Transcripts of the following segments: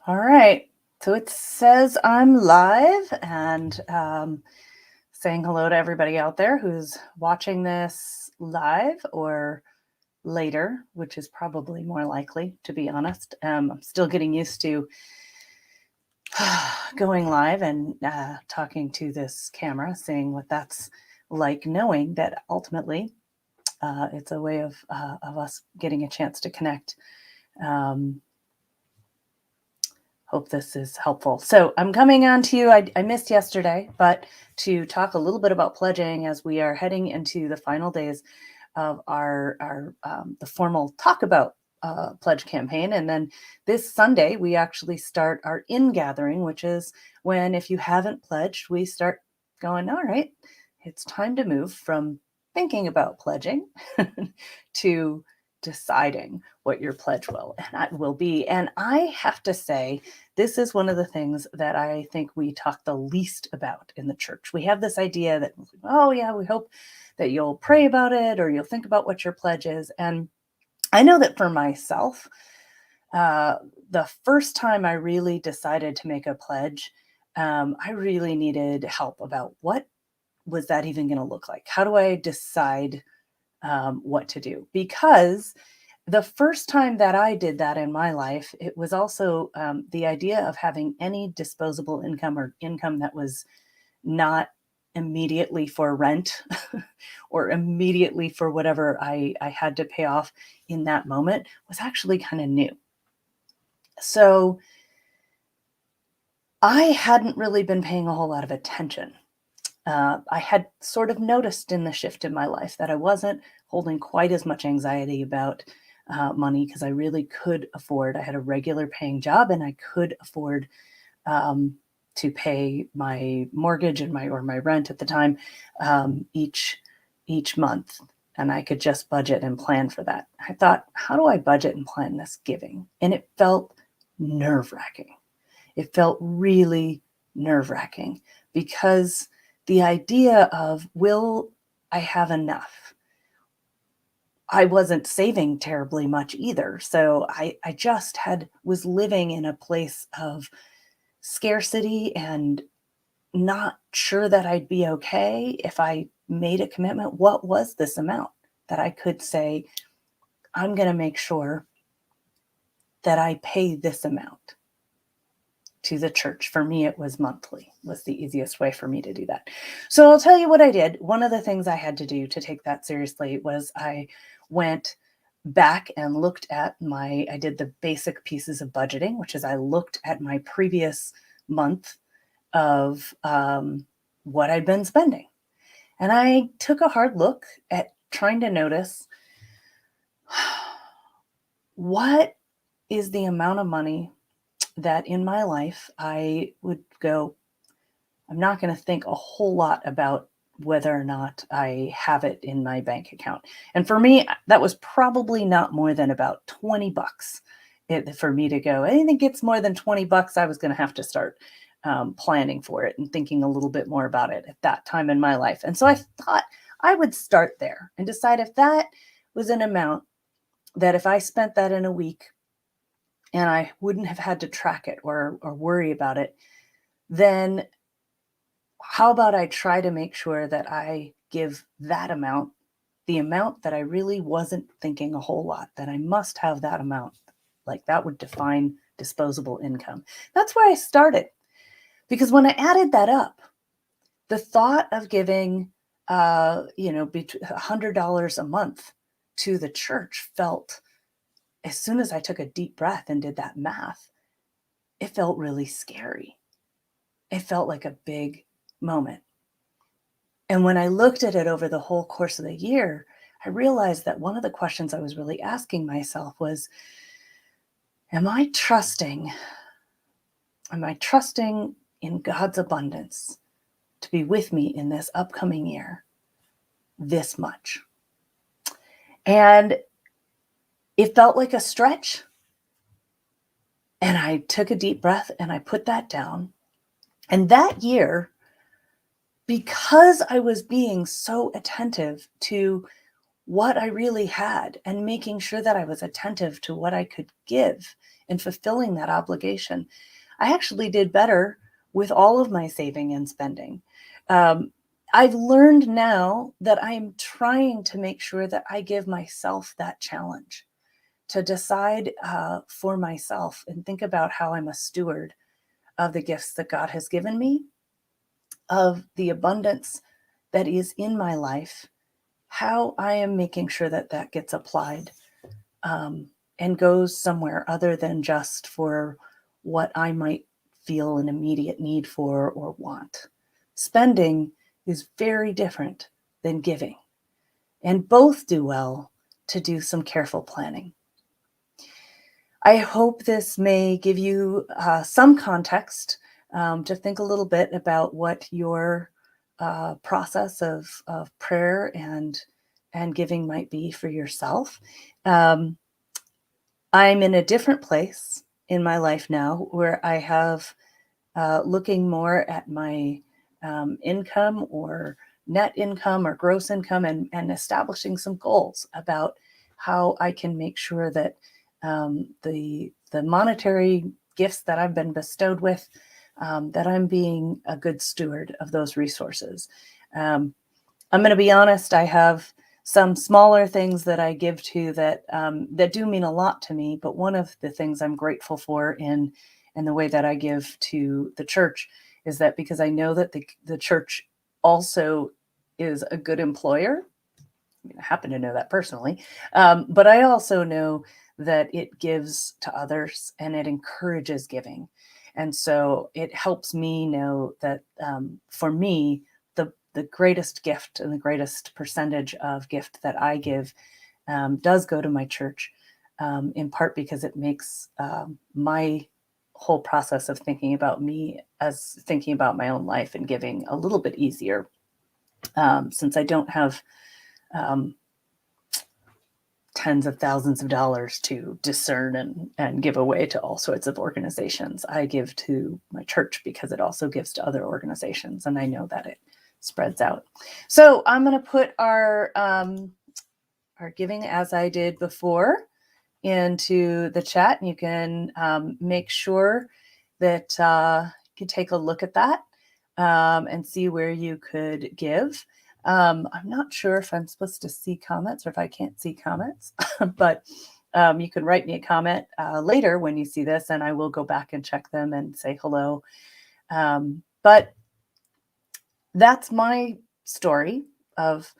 All right. So it says I'm live and saying hello to everybody out there who's watching this live or later, which is probably more likely, to be honest. I'm still getting used to going live and talking to this camera, seeing what that's like, knowing that ultimately it's a way of us getting a chance to connect. Um, Hope this is helpful. So I'm coming on to you. I missed yesterday, but to talk a little bit about pledging as we are heading into the final days of our the formal Talk About pledge campaign. And then this Sunday, we actually start our in gathering, which is when, if you haven't pledged, we start going, all right, it's time to move from thinking about pledging to deciding what your pledge will be. And I have to say, this is one of the things that I think we talk the least about in the church. We have this idea that, oh yeah, we hope that you'll pray about it or you'll think about what your pledge is. And I know that for myself, the first time I really decided to make a pledge, I really needed help about what was that even going to look like? How do I decide what to do? Because the first time that I did that in my life, it was also the idea of having any disposable income or income that was not immediately for rent or immediately for whatever I had to pay off in that moment was actually kind of new. So I hadn't really been paying a whole lot of attention. I had sort of noticed in the shift in my life that I wasn't holding quite as much anxiety about money because I really could afford. I had a regular paying job and I could afford to pay my mortgage and my rent at the time each month, and I could just budget and plan for that. I thought, how do I budget and plan this giving? And it felt nerve wracking. It felt really nerve wracking because the idea of, will I have enough? I wasn't saving terribly much either. So I just was living in a place of scarcity and not sure that I'd be okay if I made a commitment. What was this amount that I could say, I'm going to make sure that I pay this amount to the church? For me, it was monthly, was the easiest way for me to do that. So I'll tell you what I did. One of the things I had to do to take that seriously was I went back and looked at I did the basic pieces of budgeting, which is I looked at my previous month of what I'd been spending. And I took a hard look at trying to notice what is the amount of money that in my life I would go, I'm not going to think a whole lot about whether or not I have it in my bank account. And for me, that was probably not more than about $20 for me to go. Anything gets more than $20, I was going to have to start planning for it and thinking a little bit more about it at that time in my life. And so I thought I would start there and decide if that was an amount that if I spent that in a week and I wouldn't have had to track it or worry about it, then how about I try to make sure that I give that amount, the amount that I really wasn't thinking a whole lot, that I must have that amount. Like that would define disposable income. That's where I started. Because when I added that up, the thought of giving, $100 a month to the church felt, as soon as I took a deep breath and did that math, it felt really scary. It felt like a big moment. And when I looked at it over the whole course of the year, I realized that one of the questions I was really asking myself was, am I trusting in God's abundance to be with me in this upcoming year this much? And it felt like a stretch. And I took a deep breath and I put that down. And that year, because I was being so attentive to what I really had and making sure that I was attentive to what I could give and fulfilling that obligation, I actually did better with all of my saving and spending. Um, I've learned now that I'm trying to make sure that I give myself that challenge to decide for myself and think about how I'm a steward of the gifts that God has given me, of the abundance that is in my life, how I am making sure that that gets applied and goes somewhere other than just for what I might feel an immediate need for or want. Spending is very different than giving, and both do well to do some careful planning. I hope this may give you some context to think a little bit about what your process of prayer and giving might be for yourself. Um, I'm in a different place in my life now where I have looking more at my income or net income or gross income and establishing some goals about how I can make sure that the monetary gifts that I've been bestowed with, that I'm being a good steward of those resources. I'm going to be honest, I have some smaller things that I give to that do mean a lot to me. But one of the things I'm grateful for in the way that I give to the church is that because I know that the church also is a good employer. I mean, I happen to know that personally, but I also know that it gives to others and it encourages giving. And so it helps me know that for me, the greatest gift and the greatest percentage of gift that I give does go to my church, in part because it makes my whole process of thinking about me as thinking about my own life and giving a little bit easier, since I don't have tens of thousands of dollars to discern and give away to all sorts of organizations. I give to my church because it also gives to other organizations, and I know that it spreads out. So I'm going to put our giving as I did before into the chat, and you can make sure that you can take a look at that and see where you could give. I'm not sure if I'm supposed to see comments or if I can't see comments, but you can write me a comment later when you see this, and I will go back and check them and say hello. But that's my story of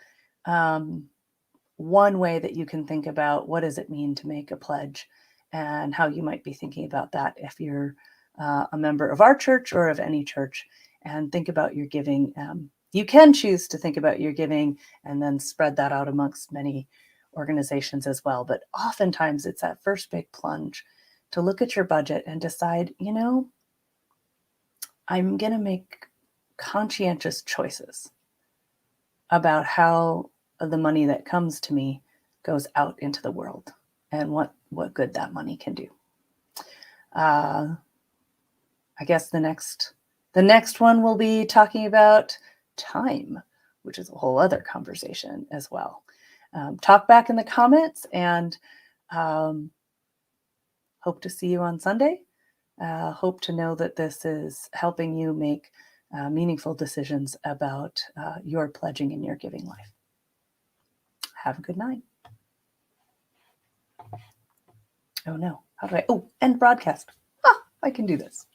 one way that you can think about what does it mean to make a pledge and how you might be thinking about that if you're a member of our church or of any church, and think about your giving. You can choose to think about your giving and then spread that out amongst many organizations as well. But oftentimes it's that first big plunge to look at your budget and decide, I'm going to make conscientious choices about how the money that comes to me goes out into the world and what good that money can do. I guess the next one will be talking about time, which is a whole other conversation as well. Talk back in the comments, and hope to see you on Sunday. Hope to know that this is helping you make meaningful decisions about your pledging in your giving life. Have a good night. Oh no, how do I, end broadcast. I can do this.